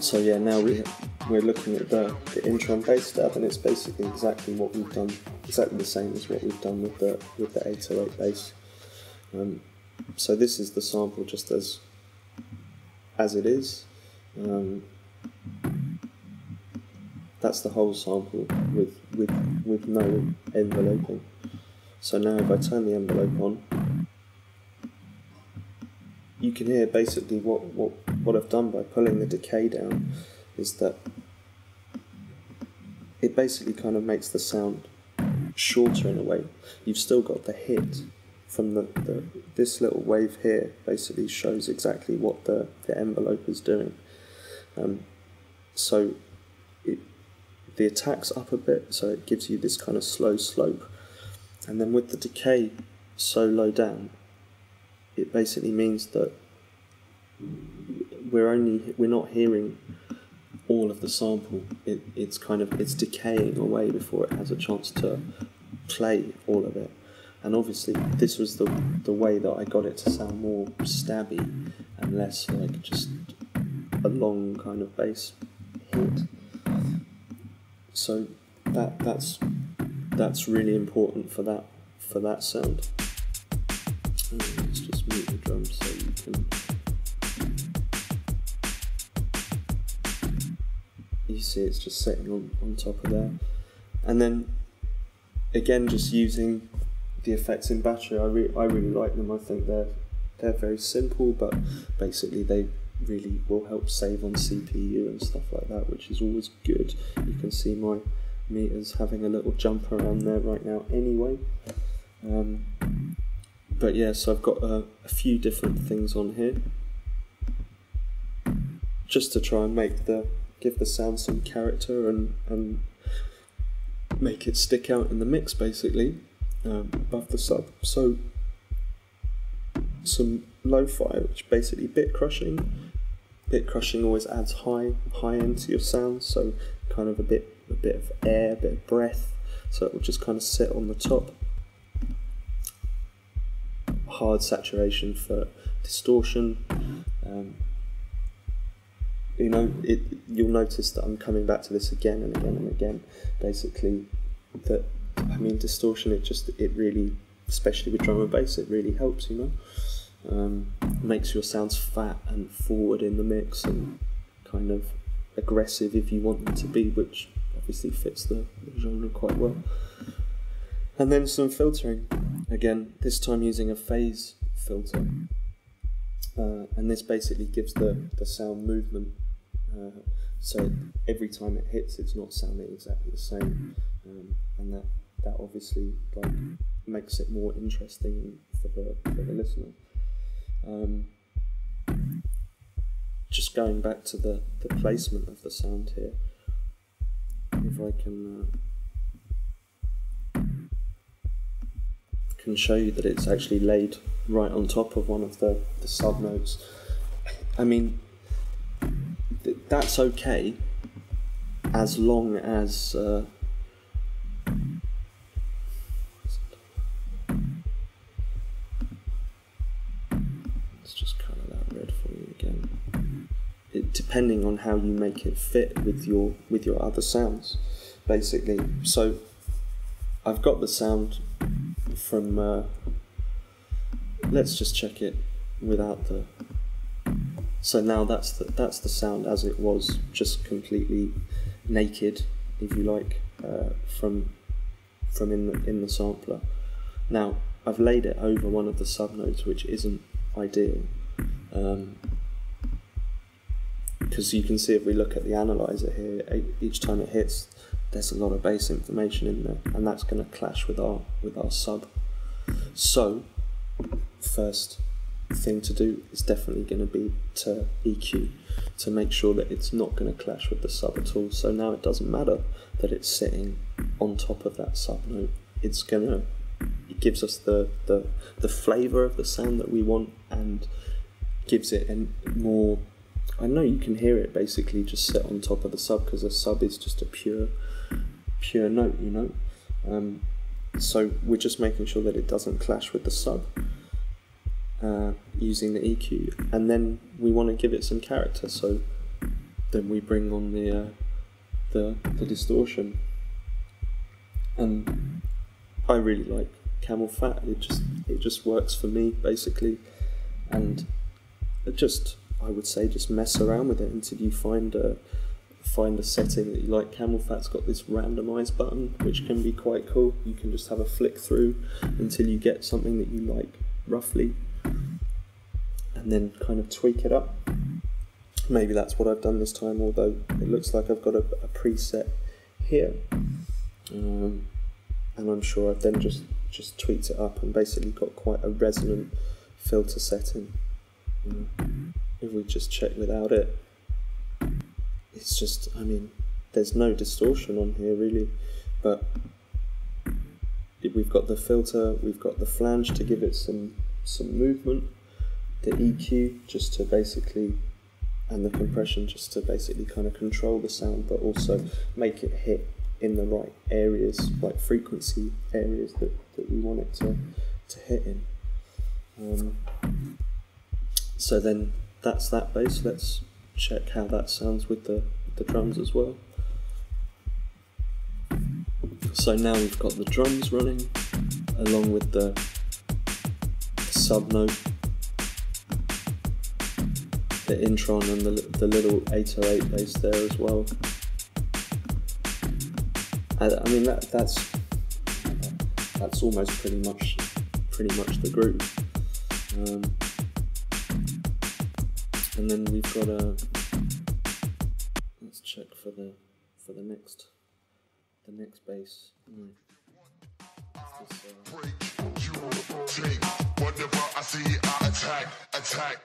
So yeah, now we're looking at the intro and bass stab, and it's basically exactly what we've done, exactly the same as what we've done with the 808 bass. So this is the sample just as it is. That's the whole sample with no enveloping. So now if I turn the envelope on, you can hear basically what I've done by pulling the decay down is that it basically kind of makes the sound shorter in a way. You've still got the hit from this little wave here basically shows exactly what the envelope is doing. So the attack's up a bit, so it gives you this kind of slow slope, and then with the decay so low down, it basically means that we're not hearing all of the sample. It's decaying away before it has a chance to play all of it. And obviously this was the way that I got it to sound more stabby and less like just a long kind of bass hit. So that's really important for that sound. Let's just mute the drums so you can. You see it's just sitting on top of there. And then again, just using the effects in Battery, I really like them. I think they're very simple, but basically they really will help save on CPU and stuff like that, which is always good. You can see my meters having a little jump around there right now anyway. But yeah, so I've got a few different things on here just to try and give the sound some character and make it stick out in the mix basically, above the sub. So some lo-fi, which basically bit crushing. Bit crushing always adds high end to your sound, so kind of a bit of air, a bit of breath, so it will just kind of sit on the top. Hard saturation for distortion. You'll notice that I'm coming back to this again and again and again. Basically, distortion. It really, especially with drum and bass, it really helps. Makes your sounds fat and forward in the mix and kind of aggressive if you want them to be, which obviously fits the genre quite well. And then some filtering, again, this time using a phase filter, and this basically gives the sound movement, so every time it hits it's not sounding exactly the same, and that obviously makes it more interesting for the listener. Just going back to the placement of the sound here, if I can show you that it's actually laid right on top of one of the sub notes. I mean, that's okay as long as let's just colour that red for you again. Depending on how you make it fit with your other sounds, basically. So I've got the sound from let's just check it without the. So now that's the sound as it was, just completely naked, if you like, from in the sampler. Now I've laid it over one of the subnotes, which isn't ideal, because you can see if we look at the analyzer here, each time it hits, there's a lot of bass information in there, and that's going to clash with our sub. So first thing to do is definitely going to be to EQ, to make sure that it's not going to clash with the sub at all. So now it doesn't matter that it's sitting on top of that sub note. It gives us the flavour of the sound that we want, and gives it more. I know you can hear it basically just sit on top of the sub, because the sub is just a pure note, you know. So we're just making sure that it doesn't clash with the sub. using the EQ, and then we want to give it some character, so then we bring on the distortion. And I really like camel fat. It just works for me basically, and I would say just mess around with it until you find a setting that you like. Camel fat's got this randomize button which can be quite cool. You can just have a flick through until you get something that you like roughly, and then kind of tweak it up. Maybe that's what I've done this time, although it looks like I've got a preset here, and I'm sure I've then just tweaked it up and basically got quite a resonant filter setting. If we just check without it, it's just, I mean, there's no distortion on here really, but we've got the filter, we've got the flange to give it some movement, the EQ just to basically, and the compression just to basically kind of control the sound, but also make it hit in the right areas, like frequency areas that we want it to hit in. So then that's that bass. Let's check how that sounds with the drums as well. So now we've got the drums running along with the sub note, the intron, and the little 808 bass there as well. I mean that's almost pretty much the groove. And then we've got let's check for the next bass. Whatever I see, I attack.